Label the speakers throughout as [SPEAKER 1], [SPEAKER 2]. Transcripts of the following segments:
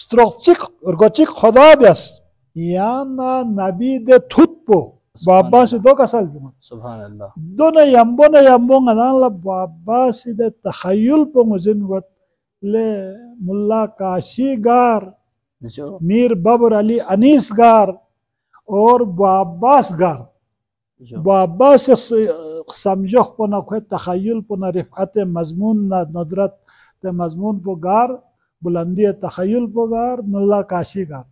[SPEAKER 1] Strochik urgochik khoda bias. Yana nabi de thutpo. Babasi do kasal bunga.
[SPEAKER 2] Subhanallah.
[SPEAKER 1] Dona yambo ngadan la babasi de takhayul po muzin wat le mulla Kashi gar, Mir Babur Ali Anis gar और बाबास गार बाबास समझो पना कोई तखयल पना रिफात मजमून नदरत मजमून पो गार बुलंदी तखयल पो गार मुल्ला काशी गार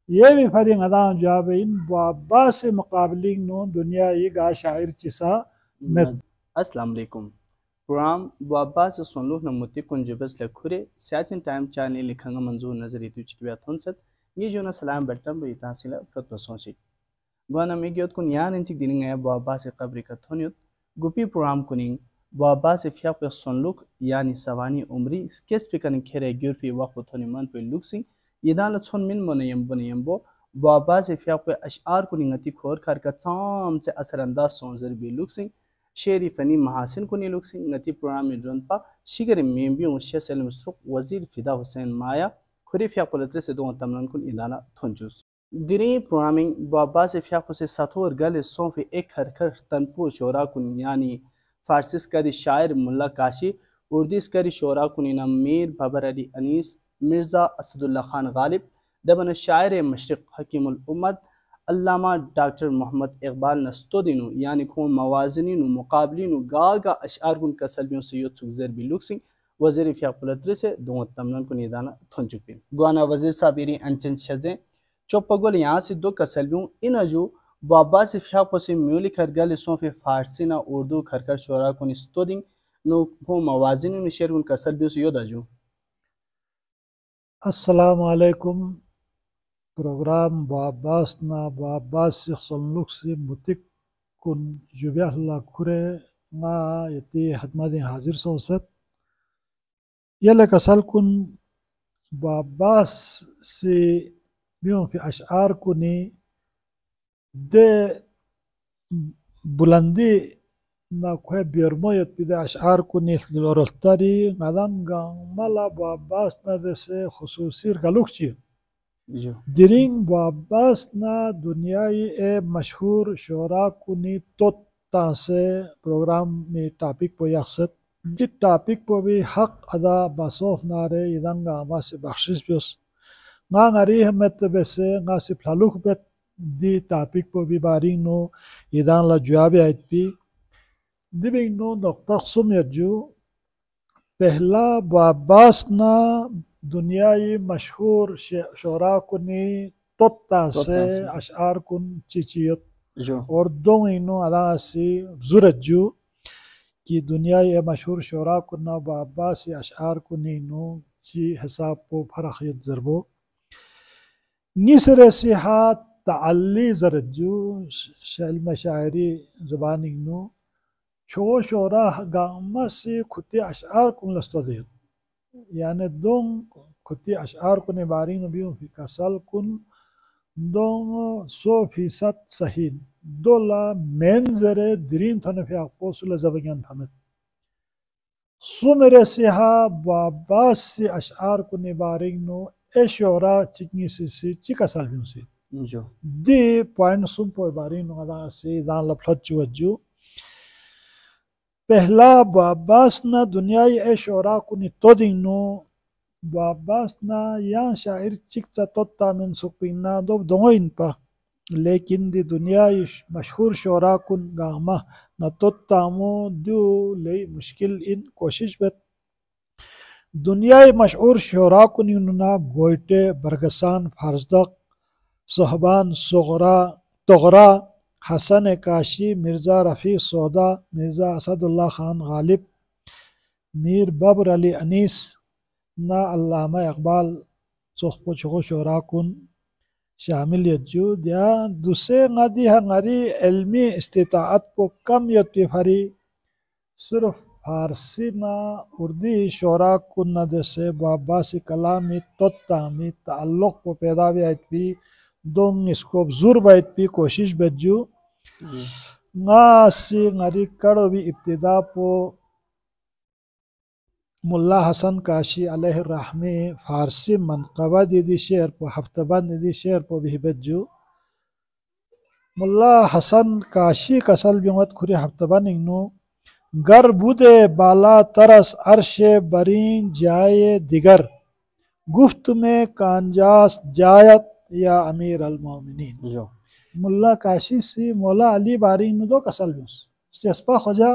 [SPEAKER 1] ये भी फरिंग अदा जवाब इन बाबास मुकाबलिंग नो दुनिया ये गा शायर चिसा में
[SPEAKER 2] अस्सलाम वालेकुम प्रोग्राम बाबास सोनलु नमुति कुंजबस लखुरे सैटिन टाइम चैनल लिखंगा मंजूर नजरी तु चिकबिया थोनसत ये जो ना सलाम बटन बे तासिला प्रत्वसोंची गना मेगियोत कुन यान इंचिक दिनिंग बाबा से कब्र का थोनियोत गुपी प्रोग्राम कुनिंग बाबा से फिया पे सोनलुक यानी सवानी उम्री केस पे कन खेरे ग्योरपी वक्त थोनि मन पे लुक्सिंग यदाल छोन मिन बनयम्बो बाबा से फिया पे अशआर कुनिंग अति खोर कर का चाम से असरअंदाज सोंजर भी लुक्सिंग शेरी फनी महासिन कुनि लुक्सिंग अति प्रोग्राम में जोनपा शिगर मेंबी उशिया सेल मुस्रुक वजीर फिदा हुसैन माया खुरी फिया पोलेट्रे से दो तमलन कुन इदाना थोंजुस दिरी प्रोग्रामिंग बाबा से फिया से साथोर गले सोफे एक खरखर तनपो शोरा कुन यानी फारसिस करी शायर मुल्ला काशी उर्दीस करी शोरा कुनिना मीर बाबर अली अनीस मिर्ज़ा असदुल्ला खान गालिब दबन शायर मशरिक हकीमुल उम्मत अल्लामा डॉक्टर मोहम्मद इकबाल नस्तोदिनु यानी खून मवाजनीनु मुकाबलिनु गागा अशआर कुन कसलबियों से यो सुगजर भी लुक्सिंग वजीर फिया पोलेट्रे से दो तमलन कुन इदाना थोंजुपिन गुआना वजीर साबिरी अंचन शजे चोपगोल यहाँ से दो कसलबियों इन अजू बाबा से फिया पोसे म्यूली खरगल सोफे फारसी ना उर्दू खरकर शोरा कुन स्तोदिंग नो को मवाजिन ने शेयर कुन कसलबियों से योद अजू
[SPEAKER 1] अस्सलाम वालेकुम प्रोग्राम बाबास ना बाबास सोनलुक से मुतिक कुन जुबियाल्ला खुरे ना यति हदमदी हाजिर सोसत यले कसल कुन बाबास से बियों في अशआर कुनी दे बुलंदी ना कोई बियरमोयत बिदे अशआर कुनी लोरल्तरी नदंगा मला बाबास ना दे खुसूसी गलुक्ची दिरिंग बाबास ना दुनियाई ए मशहूर शोरा कुनी तोत्ता से प्रोग्राम में टॉपिक पो यक्सत जित टॉपिक पो भी हक अदा बसोफ नारे इदंगा आमा से बख्शिश बियोस nga ngari hamet bese nga si plaluk bet di topic po bibaring no idan la jawabi aitpi dibing no nokta sum yaju pehla babas na दुनियाई मशहूर शोरा कुनी तोत्ता से अशआर कुन चिचियत और दो इनो अदासी जुरजू कि दुनियाई मशहूर शोरा कुना बाबा से अशआर कुनी नो ची हिसाब को फरखियत जरबो निसरे सिहात ताल्ली जरजू शल मशायरी ज़बानी नो छो शोरा गामा से खुती अशआर कुन लस्तदियत यानी दों खुती अशआर कुन बारी नबियों फी कसल कुन दों 100% सही दोला मेंजरे दिरीन थने फी अपोसुल ज़बगन फमत सुमेरे सिहा बाबास से अशआर कुन बारी नो एशोरा चिकनी सी चिकसल बियों से
[SPEAKER 2] जो
[SPEAKER 1] दी पॉइंट सुन पो बारी नो अदा से दान लफलत जुवजू पहला बाबास ना दुनियाई ए शोरा कुनी तोदिंग नो बाबास ना यां शायर चिकचा तोत्ता में सुपिना दो दोइन पा लेकिन दी दुनियाई मशहूर शोरा कुन गामा ना तोत्ता मो दो ले मुश्किल इन कोशिश बत दुनियाई मशहूर शोरा कुनी ना गोइटे बरगसान फारजदक सोहबान सोगरा तोगरा हसन काशी मिर्ज़ा रफ़ी सौदा मिर्ज़ा असदुल्ला खान गालिब मीर बाबर अली अनीस ना अल्लामा इकबाल चोखपो चोखो शोरा कुन शामिल यज्जू दिया दूसरे नदी हंगारी इल्मी इस्तिताअत को कम यत्फरी सिर्फ फारसी ना उर्दी शोरा कुन न जैसे बाबासी कलामी तोत्तामी ताल्लुक़ को पैदा भी दोंग इसको जुर बैत भी कोशिश बज्जू नासी ngari karo bi ibtida po मुल्ला हसन काशी अलैहि रहमी फारसी मनकबा दीदी शेर पो हफ्तबंद दीदी शेर पो बिहबज्जू मुल्ला हसन काशी कसल बिंगत खुरी हफ्तबंद इंगनो गर बुदे बाला तरस अर्शे बरीन जाए दिगर गुफ्त में कांजास जायत या अमीर अल मोमिनीन।
[SPEAKER 2] जो
[SPEAKER 1] मुल्ला काशी सी मौला अली बारी दो कसल बिंस चस्पा खोजा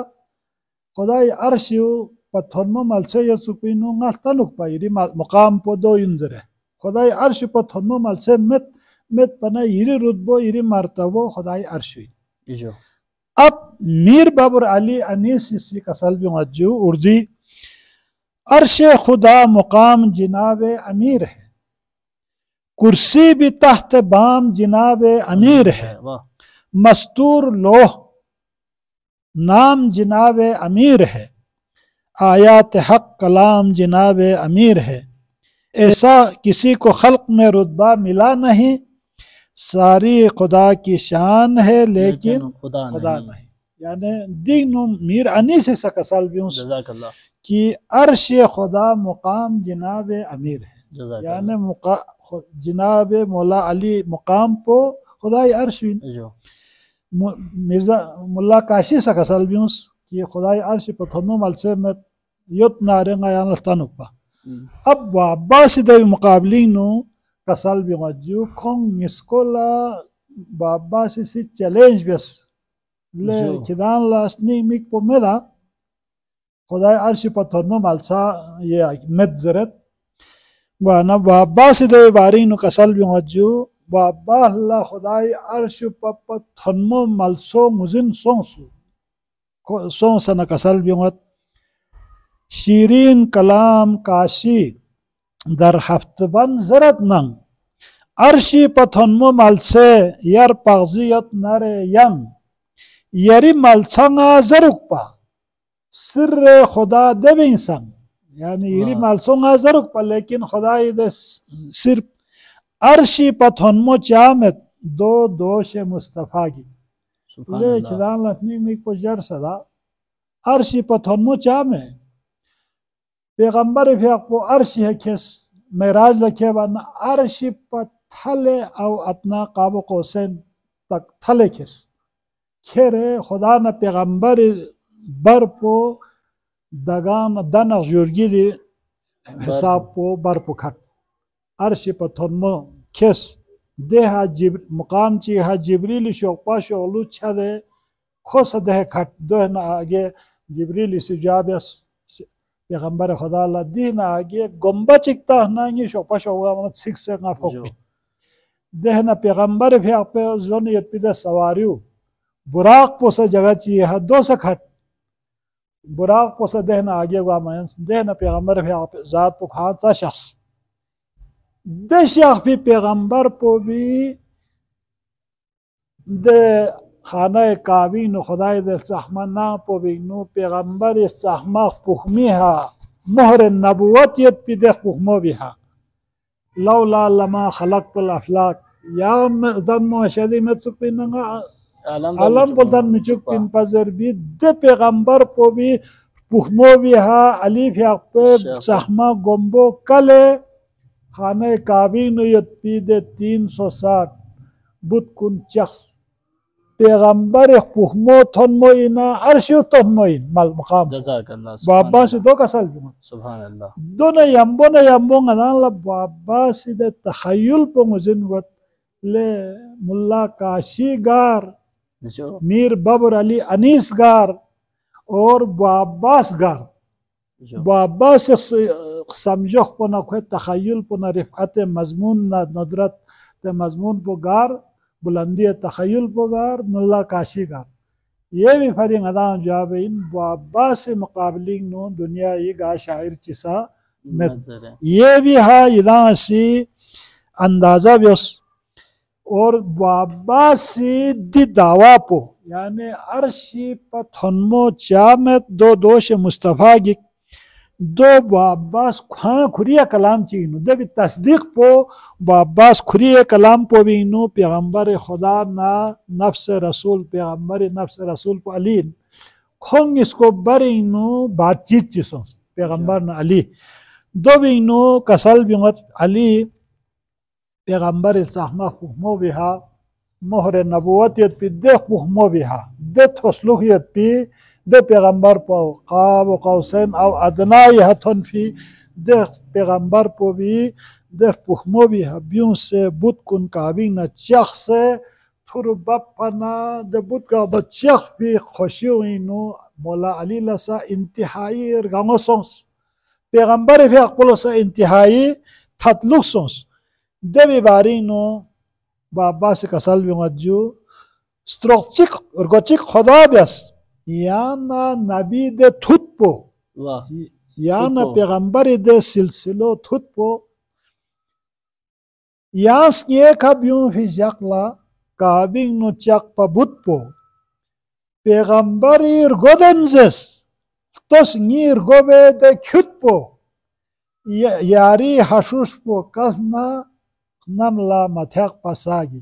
[SPEAKER 1] खुदाई अर्शियो पथोन्मो मलसे यसुपिनो ngaltanuk pa iri maqam podo yundre खुदाई अर्श पथोन्मो मलसे met pana iri rutbo iri martabo खुदाई अर्शी।
[SPEAKER 2] जो
[SPEAKER 1] अब मीर बाबर अली अनीस सी कसल बिंगजू उर्दी अर्श खुदा मुकाम जिनाब अमीर है कुर्सी भी तख्त बाम जिनाब अमीर है मस्तूर लोह नाम जिनाब अमीर है आयात हक कलाम जिनाब अमीर है ऐसा किसी को खल्क में रुतबा मिला नहीं सारी खुदा की शान है लेकिन खुदा नहीं। यानी दिन मीर अनीस से कसल कि अर्श खुदा मुकाम जिनाब अमीर है यानी जिनाब मौला अली मुकाम पो खुदा अर्श मिर्जा मुल्ला काशी से कसल कि खुदा अर्श पथनो मलसे में युत नारेंगा यान तनुपा अब वाबास दे मुकाबलिनो कसल बिंगजू खोंग इसकोला वाबास सी चैलेंज बस ले किदान लास्नी मिक पोमेदा खुदा अर्श पथनो मलसा ये मत जरत वाना वाबास दे बारिनो कसल बिंगजू वाबा अल्लाह खुदा अर्श पथनो मलसो मुजिन सोंसु सोंसना कसल बिंगत शीरीन कलाम काशी दर हफ्तबन जरत नंग अर्शी पथोन्मो मलसे यर पगजियत नरे यंग यरी मलसंगा जरुकपा सिर्रे खुदा देविंग संग यानी यरी मलसंगा जरुकपा लेकिन खुदा इधे सिर्फ अर्शी पथोन्मो चामत दो दोष मुस्तफा की ले खिदान लखनी में को जर सदा अर्शी पथोन्मो चामे पैगंबर फियाको अर्श है केस मेराज लखे बना अर्श पथले और अपना काबो कोसेन तक थले केस खेरे खुदा न पैगंबर बर पो दगान दन जुर्गी दे हिसाब पो बर पो खट अर्श पथोन्मो केस देहा मुकाम ची हा जिब्रील शोकपा शोलू छदे खोस दे खट दो न आगे जिब्रील से जाबस पैगंबर खुदा ला दिन आगे गंबा चिकता नांगी शोपा शोगा मत सिख से ना फोक देहना पैगंबर भी आप पे जोन ये पिदा सवारियो बुराक पोसा जगह ची है दो से खट बुराक पोसा देहना आगे वा मन देहना पैगंबर भी आप जात को खासा शख्स दे शख्स भी पैगंबर पो भी दे खाना काबी नो खुदाई दे सहमा ना पो बिनु पैगंबर सहमा पुखमी हा मोहर नबुवत यत पिदे पुखमो बिहा लौला लमा खलक़तुल अफलाक या दन मुशदी में सुपिनंगा आलम बोलदन मिचुक पिन पजर भी दे पैगंबर पो भी पुखमो बिहा अलीफ या पे सहमा गोम्बो कले खाना काबी नो यत पिदे 360 बुत कुन चख्स पैगंबर पुखमो थन्मो इना अर्शियो थन्मो इन मल मकाम
[SPEAKER 2] जज़ाकल्लाह
[SPEAKER 1] बाबा से दो कसल
[SPEAKER 2] सुभान अल्लाह
[SPEAKER 1] दो न यम्बो ngana la बाबा से दे तखय्युल पो मुजिन वत ले मुल्ला काशी गार मीर बाबर अली अनीस गार और बाबास गार बाबा से समझो पो न को तखय्युल पो न रिफअत मजमून न नदरत ते मजमून पो गार बुलंदी तखय्युल पोगार मुल्ला काशी गार ये भी फरिंग अदा जवाब इन बाबा से मुकाबले नो दुनिया ये गा शायर चिसा ये भी हा इदा सी अंदाजा व्यस और बाबा से दी दावा पो यानी अर्शी पथन्मो चामत दो दोष मुस्तफा की दो बाबास खाना खुरिया कलाम चीनो दे भी तस्दीक पो बाबास खुरिया कलाम पो भी नो पैगंबर खुदा ना नफ्स रसूल पैगंबर नफ्स रसूल पो अलीन खोंग इसको बरे नो बातचीत चिसों पैगंबर न अली दो बिनो कसल बिंगत अली पैगंबर इल्साहमा फुहमो बिहा मोहर नबुवत यत पी दे फुहमो बिहा दे थोसलुक यत पी दे पैगंबर पो काब कौसैन औ अदना यहथन फी दे पैगंबर पो भी दे फुहमो बिहा बियों से बुत कुन काबिंग न चख से थुर बपना दे बुत का बचख भी खुशी हुई नो मौला अली लसा इंतहाई गांगो सोंस पैगंबर भी अकबलो सा इंतहाई थतलुक सोंस दे बिबारी नो बाबा से कसल बिंगजू स्ट्रोचिक गोचिक खुदा ब्यास याना नबी दे थुतपो याना पैगंबर दे सिलसिलो थुतपो यास ये कबियों भी जकला काबिंग नो चक पबुतपो पैगंबर गोदनजेस तोस नीर गोबे दे खुतपो यारी हशुश पो कसना नमला मथक पसागी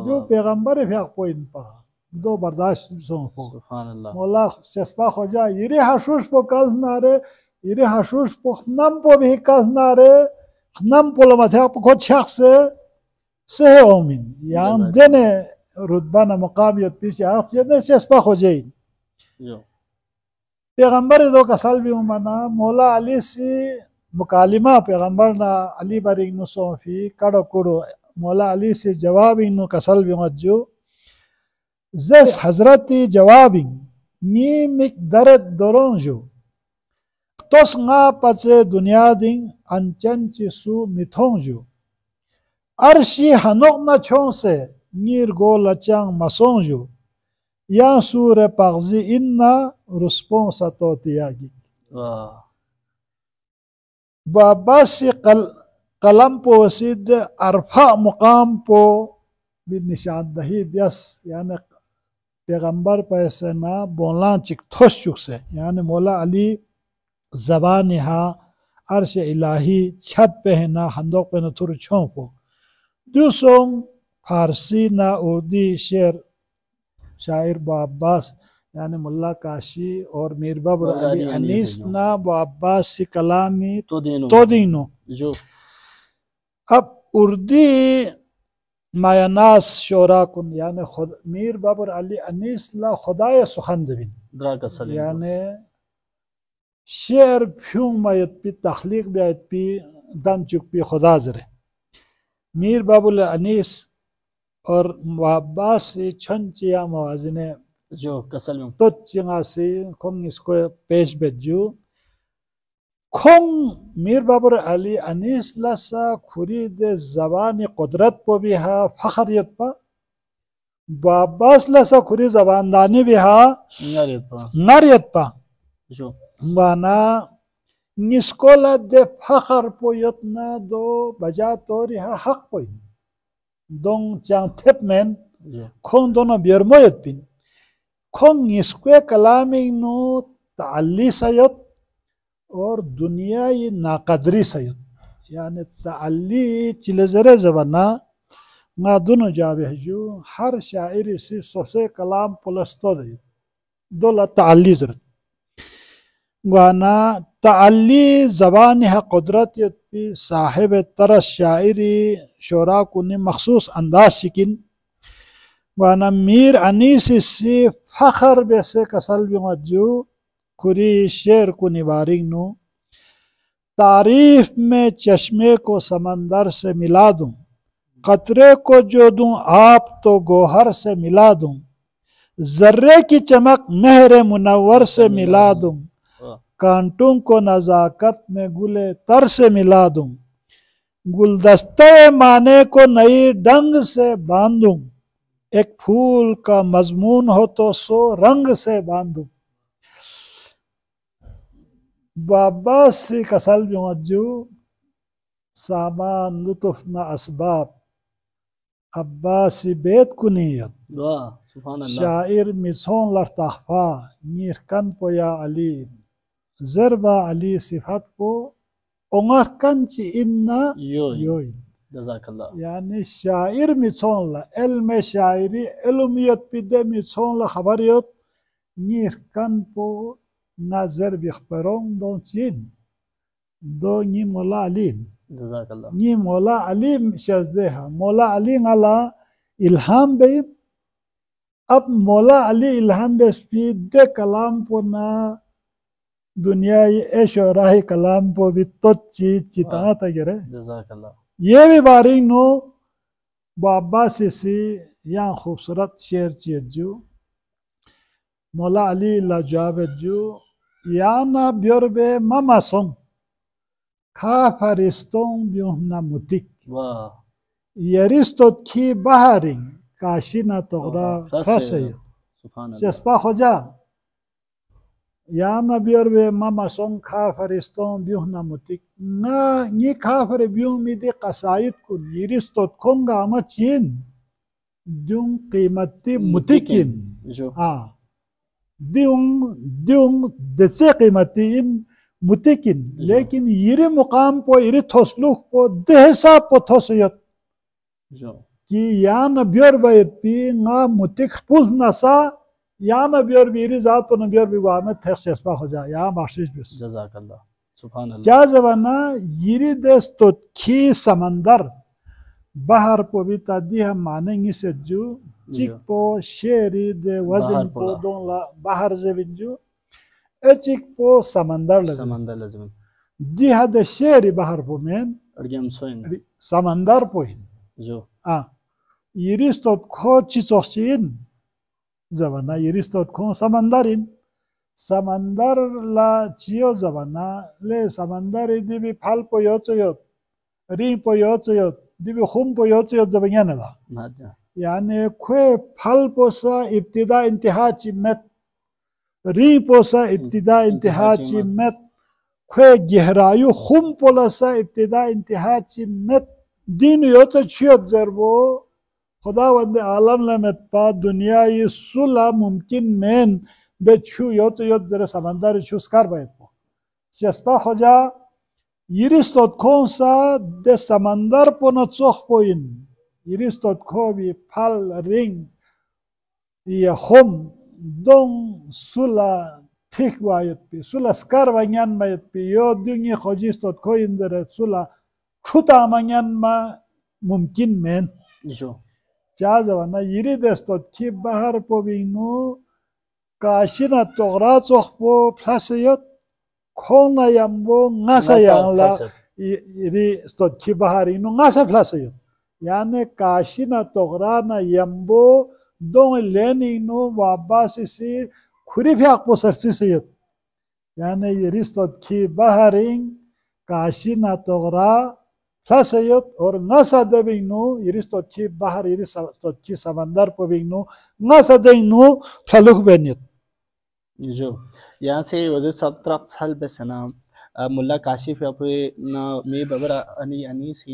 [SPEAKER 1] जो पैगंबर भी कोइन पा दो बर्दाश्त सो सुभान अल्लाह मौला सेस्पा खोजा इरे हशुश पो कसना रे इरे हशुश पो नम पो भी कसना रे नम पो मथक पो खोछक से ओमिन यान देने रुतबा न मुकाबियत पीछे आख से सेस्पा खोजे जो पैगंबर दो कसल भी मना मौला अली से मुकालिमा पैगंबर ना अली बारिक नु सोफी कड़ो कुड़ो मौला अली से जवाब इन्नो कसल भी मज्जू जस हजरती जवाबिंग मी मिक दरद दोरोंजो तोस nga पचे दुनिया दिंग अंचन चिसु मिथोंजो अर्शी हनोक न छों से नीर गो लचांग मसोंजो या सूर पगजी इन्ना रुस्पों सतोतियागी बाबा से कलम पो सिद्ध अरफा मुकाम पो भी निशानदही ब्यस यानी पैगंबर पैसे ना बोला चिक थोस चुक से यानी मौला अली जबान हा अर्श इलाही छत पे है ना हंदोक पे न थुर छों पो दूसरों फारसी ना उर्दी शेर शायर बाब्बास यानी मुल्ला काशी और मीर बाबर अली अनीस ना बाब्बास से कलामी तो दीनो जो अब उर्दी मायानास शोरा कुन यानी खुद मीर बाबर अली अनीस ला खुदाय सुखन जबिन यानी शेर फ्यूं मायत पी तखलीक बियत पी दम चुक पी खुदा जरे मीर बाबुल अनीस और बाब्बास से छंचिया मवाजिने जो कसल में तो चिंगा से खोंग इसको पेश बेजू खोंग मीर बाबर अली अनीस लसा खुरी दे जबान कुदरत पो भी हा फखरियत पा बाब्बास लसा खुरी जबान दानी भी हा नारियत पा जो वाना निस्कोला दे फखर पो यतना दो बजा तो रिहा हक पो दोंग चांग थेपमेन खोंग दोनों बियरमोयत पिन खोंग इसके कलामी नो ताली सयत और दुनिया ये नाकदरी सयत यानी ताली चिलजरे जबाना ना दोनों जावे जो हर शायर से सोसे कलाम पुलस्तो दे दोला ताली जर गाना ताली जबान है कुदरत पी साहिब तरस शायरी शोरा कुनी मखसूस अंदाज शिकिन वाना मीर अनीस से फखर बेसे कसल भी मज्जू खुरी शेर को निवारिंग नो तारीफ में चश्मे को समंदर से मिला दूं कतरे को जो दूं आप तो गोहर से मिला दूं जर्रे की चमक मेहर मुनव्वर से मिला दूं कांटों को नजाकत में गुले तर से मिला दूं गुलदस्ते माने को नई डंग से बांधूं एक फूल का मजमून हो तो सो रंग से बांधूं बाबा से कसल भी मज्जू सामान लुत्फ न असबाब अब्बासी बेत कुनियत शायर मिसों लर्तखफा नीर कन पोया अली जरबा अली सिफत को उंगर कन ची इन्ना योई यानी शायर मिसों ला इल्म शायरी इल्मियत पिदे मिसों ला खबरियत नीर कन पो na zerbich-perong don chin do ni Mola Alin.
[SPEAKER 2] जज़ाकल्लाह।
[SPEAKER 1] Ni Mola Alim shazdeha. Mola Ali ngala ilham be. अब मौला अली इल्हाम बेस्पी दे कलाम पो ना दुनिया ऐशोराही कलाम पो भी तो चिता तगरे
[SPEAKER 2] जज़ाकल्लाह।
[SPEAKER 1] ये भी बारी नो बाबा सिसी या खूबसूरत शेर चीजू मौला अली लाजवाब जू या ना ब्योरबे मामा सोंग खा फरिस्तों ब्योहना मुतिक
[SPEAKER 2] वाह
[SPEAKER 1] यरिस्टोत की बहारिंग काशीना तोगरा फसय
[SPEAKER 2] सुभान अल्लाह।
[SPEAKER 1] Sespa hoja ya na biorbe mama son kafariston biuhna mutik na ni kafare biuh mi de qasaid kun yiristot konga ama chin dung qimati mutikin
[SPEAKER 2] जो
[SPEAKER 1] dung dece qimati in mutikin lekin yiri muqam po yiri thosluk po dehsa po thosiyat
[SPEAKER 2] जो
[SPEAKER 1] कि या न beer बैत P ना मुतिक पुल नसा या न बियर बीरी जात पर न बियर बिगवा में थे सेस्पा हो जा या मार्शिश बिस
[SPEAKER 2] जज़ाकल्लाह। सुभान अल्लाह।
[SPEAKER 1] जा जवाना यरी देश तो खी समंदर बाहर पो भी तादी हम मानेंगे से जू चिक पो शेरी दे वजन पो दोला बाहर जे बिंजू ए चिक पो समंदर
[SPEAKER 2] लजम
[SPEAKER 1] दी हद शेरी बाहर पो में
[SPEAKER 2] अड़गम सोइन
[SPEAKER 1] समंदर पो
[SPEAKER 2] जो
[SPEAKER 1] Yiristot ko chichokchin zabana yiristot ko samandarin samandar la chiyo zabana le samandari dibi phal po yochayot ri po yochayot dibi khum po yochayot zabanya nada yani kwe phal po sa ibtida intiha chimmet ri po sa ibtida intiha chimmet kwe gehrayu khum po la sa ibtida intiha chimmet din yochayot zarbo खुदावंद आलम लमत पा दुनिया ये सुला मुमकिन main बे छू योत योत जरे समंदर छू स्कार बैठ पो चस्पा खोजा यिरिस्टोत कौन सा दे समंदर पो न चोख पोइन यिरिस्टोत को भी फल रिंग ये होम दों सुला ठीक वायत पी सुला स्कार वान्यान मायत पी यो दुनिया खोजिस्टोत को इंदरे सुला छुता मान्यान मा मुमकिन मेन
[SPEAKER 2] जो
[SPEAKER 1] Chazavana yiri destot ki bahar po binu kashina togra chokh po plasayot khona yambo ngasa yangla yiri stot ki bahar inu ngasa plasayot yani kashina togra na yambo dong leni inu wabasi si khuri phyak po sarsisayot yani yiri stot ki baharing kashina togra Plasayot और ngasa debinu yiristot ki bahar yiristot ki samandar po binu ngasa deinu phaluk benyet
[SPEAKER 2] जो यहाँ से वजह सत्रक साल बेसना मुल्ला काशिफ अपने ना मे बबरा अनि सी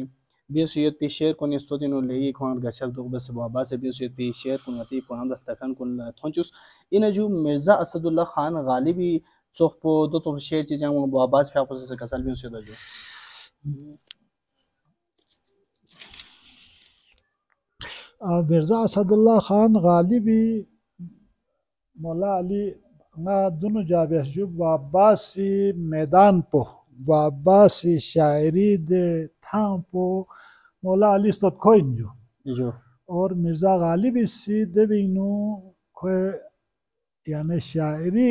[SPEAKER 2] बियसुयत पे शेयर कोने स्तोदिनो लेई खोन गशल दो बस बाबा से बियसुयत पे शेयर कोनती पोनाम दस्तखन कोन थोंचुस इन जो मिर्जा असदुल्ला खान गालिबी चोख पो दो तो शेयर चीजें वो बाबा से आपस से कसल बियसुयत जो
[SPEAKER 1] मिर्जा असदुल्ला खान गालिबी मौला अली ना दोनों जाबे जो बाबासी मैदान पो बाबासी शायरी दे था पो मौला अली स्tot खोइन जो और मिर्जा गालिबी सी देबिनु खोए यानी शायरी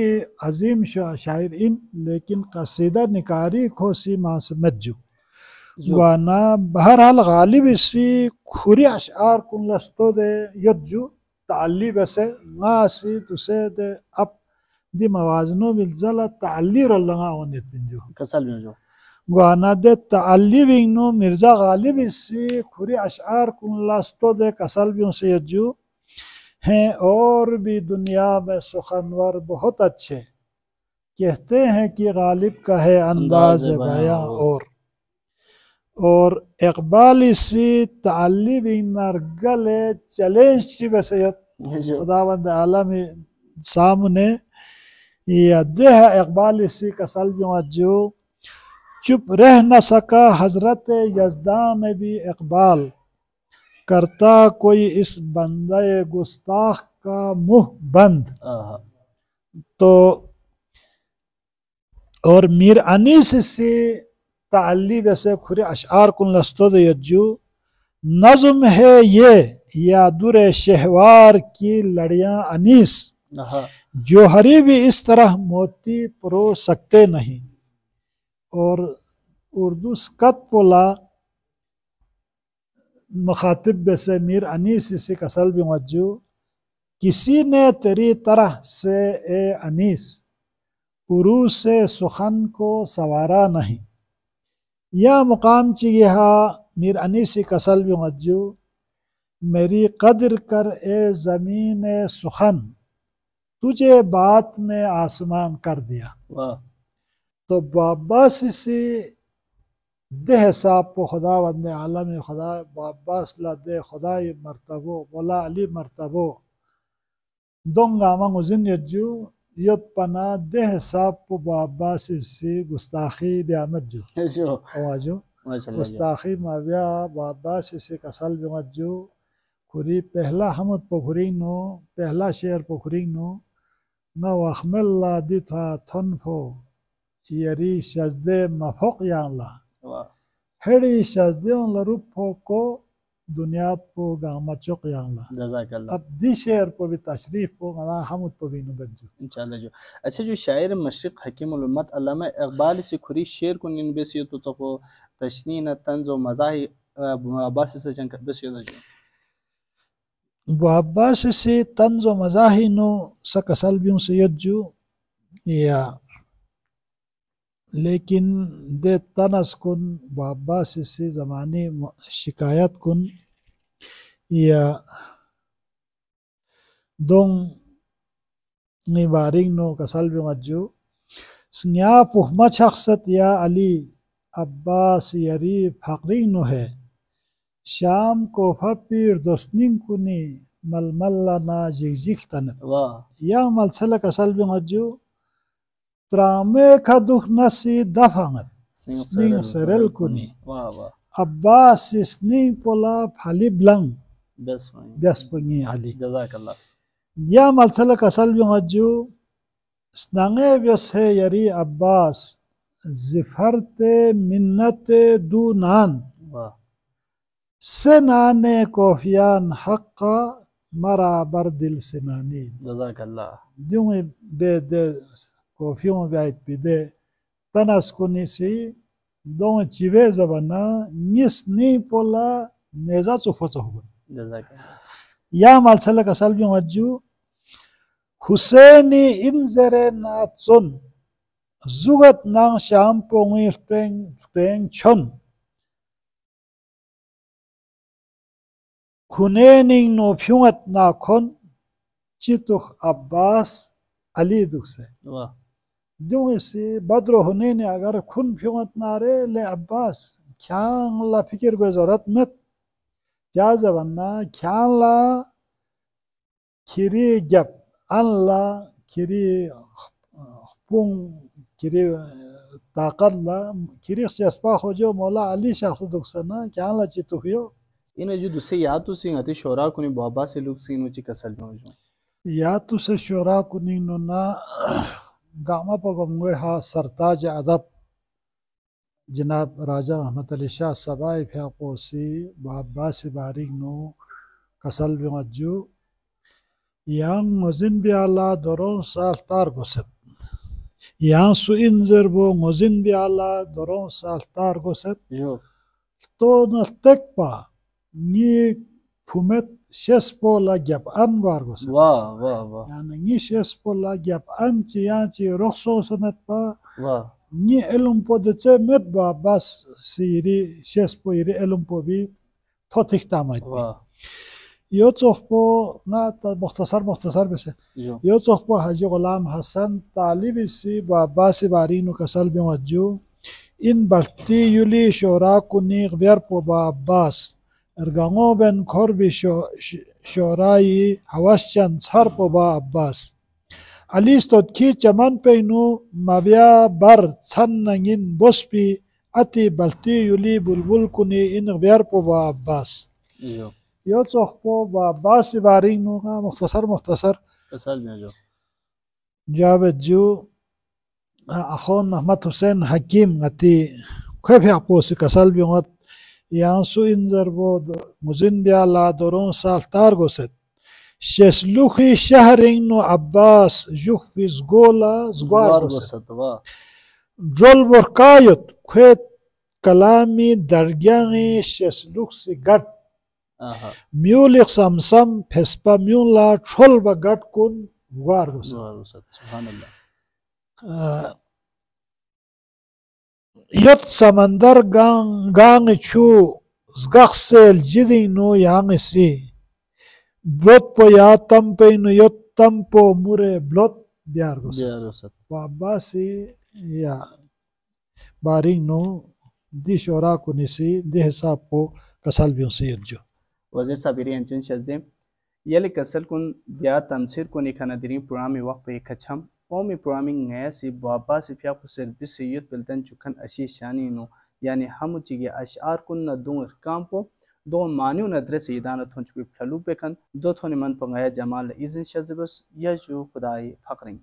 [SPEAKER 1] अजीम शायर इन लेकिन कसीदा निकारी खोसी मां से मज्जू वाना बहरहाल गालिब इसी खुरी अशार कुन लस्तो दे यज्जू ताली बसे नासी तुसे दे अब दी मवाजनो बिलजला ताली रल्लंगा ओनित बिंजू
[SPEAKER 2] कसल बिंजू
[SPEAKER 1] वाना दे ताली बिंगनो मिर्जा गालिब इसी खुरी अशार कुन लस्तो दे कसल बिंजू से यज्जू हैं और भी दुनिया में सुखनवर बहुत अच्छे कहते हैं कि गालिब का है अंदाज बयां और इकबाल इसी तालिब नरगल चैलेंज की वसीयत खुदावंद आलम सामने यह इकबाल इसी कसल जो चुप रह न सका हजरत यज़दा में भी इकबाल करता कोई इस बंदे गुस्ताख का मुंह बंद तो और मीर अनीस से ताल्ली वैसे खुरे अशार कुन लस्तो दे यज्जू नज़्म है ये या दुर शहवार की लड़ियां अनीस जोहरी भी इस तरह मोती परो सकते नहीं। और उर्दू स्कत पोला मुखातिब वैसे मीर अनीस से कसल भी मज्जू किसी ने तेरी तरह से ए अनीस उरू से सुखन को सवारा नहीं। या मुकाम चिहा मीर अनीसी कसल भी मज्जू मेरी कदर कर ए ज़मीन सुखन तुझे बात में आसमान कर दिया। तो बाबास से देह साहब को खुदा वंद आलम खुदा बाबास ला दे खुदा मरतबो बोला अली मरतबो दोंगामा मुजिन यज्जू यद पना देह साहब को बाबास से गुस्ताखी ब्यामज्जू आवाजो गुस्ताखी माव्या बाबास से कसल बिमज्जू खुरी पहला हमद पोखरी नो पहला शेर पोखरी नो न वखमल्ला दिथा थनफो यरी सजदे मफोक यांला हेड़ी सजदे उन लरुपो को दुनिया पो गामा चौक यांला। अब दी शेर को भी तशरीफ को गला हमद को भी नुबज्जू
[SPEAKER 2] इंशाल्लाह जो। अच्छा जो शायर मशरिक हकीम उल उम्मत अल्लामा इकबाल से खुरी शेर को निनबेसियो तो चको तशनीन तंज व मजाही अब्बास से जंग बेसियो जो
[SPEAKER 1] अब्बास से तंज व मजाही नो सकसल भी से यज्जू या लेकिन दे तनस कुन अब्बास से ज़मानी शिकायत कुन या दोंग निबारिंग नो कसल भी मज्जू स्न्या पुहमा शख्सत या अली अब्बास यरी फकरिंग नो है शाम को फपीर दोस्निंग कुनी मलमल्ला ना जिगजिग तनत या मलसल कसल भी मज्जू त्रामे का दुख नसी दफांगत स्निंग सरल कुनी अब्बास स्निंग पोला फाली ब्लंग बस पंगी अली
[SPEAKER 2] जज़ाकल्लाह
[SPEAKER 1] या मलसल कसल भी मज्जू स्नांगे व्यसे यरी अब्बास जिफरते मिन्नते दू नान से नाने कोफियान हक्का मरा बर दिल से नानी
[SPEAKER 2] जज़ाकल्लाह
[SPEAKER 1] द्यों दे दे कोफियों बैठ पीदे तनस कुनी सी दो चिवे जबना निस नी पोला नेजा चुखो चुखो या मलसल कसल भी मज्जू हुसैनी इंजरे नाचुन जुगत नांग शाम पोंगी टेंग छन खुनेनिंग नो फ्युंगत नाखोन चितुख अब्बास अली दुख से जो से बद्र होने ने अगर खुन फ्युंगत नारे ले अब्बास ख्याल ला फिक्र को जरूरत मत जा जबना ख्याल ला खिरी जब अल्लाह खिरी पुंग खिरी ताकत ला खिरी शस्पा हो जो मौला अली शख्स दुख से ना ख्याल ला चितु हुयो
[SPEAKER 2] इन जो दूसरे याद तो सिंह अति शोरा कुनी बाबा से लोग सिंह नुची कसल में जो
[SPEAKER 1] या तो से शोरा कुनी नो ना गामा पगंगे हा सरताज अदब जनाब राजा अहमद अली शाह सबाई फ्यापोसी बाबा से बारिक नो कसल भी Majju yang ngozin biala dorong sal tar goset yang su inzer bo ngozin biala dorong sal tar goset
[SPEAKER 2] जो
[SPEAKER 1] to na tekpa ni fumet shespo la gyap an war goset
[SPEAKER 2] वाह वाह वाह
[SPEAKER 1] yani ni shespo la gyap an chi ya chi roxso samet pa
[SPEAKER 2] वाह
[SPEAKER 1] ni elumpo de che met ba bas siri shespo iri elumpo bi totik tamait
[SPEAKER 2] वाह
[SPEAKER 1] يوتوخبو نا مختصر بس
[SPEAKER 2] जो
[SPEAKER 1] يوتوخبو حاجی غلام حسن طالبی سی باباسی بارینو کسل بیمجو N بلتی یولی شورا کنیغ بیر پو با عباس ارگانگو بن کور بی شورایی حوشچن سر پو با عباس علی استود کی چمن پینو مبیا بر چن نگین بس بی اتی بلتی یولی بلبل کنی این بیر پو با عباس
[SPEAKER 2] जो
[SPEAKER 1] يوتوخبو باباسی بارینو کا مختصر
[SPEAKER 2] कसल में जो
[SPEAKER 1] جابت جو akhon Ahmad Hussein Hakim ngati khwep ya po si kasal biungat yang su inzarbo muzin biala dorong saltar goset shesluhi shahring no Abbas juhfi zgola zgwar goset drol borkayot khwet kalami dargyangi shesluk si gat Mulik samsam pespa mula trol bagat kun war rusat.
[SPEAKER 2] Subhanallah.
[SPEAKER 1] Yot samandar gang chu zgaxel jiding no yang si blot po ya tampe no yot tampo mure blot biar rusat. Wabasi ya baring no di shora kunisi di hisab po kasal bion si yeljo.
[SPEAKER 2] वज़ीर साबिरी अंचन शज़देम यले कसल कुन बिया तमसीर को निखाना दिरी प्रोग्रामी वक्त पे कछम ओमी programming नया सी बाबा से फिया कुसर बिस युद्ध बिल्दन चुकन अशी शानी नो यानी हम चिगे अशार कुन न दूर काम पो दो मान्यू नदरे से इदान थोंच पे फ्लू पे कन दो थोने मन पंगाया जमाल इज़न शज़बस यजू खुदाई फकरिंग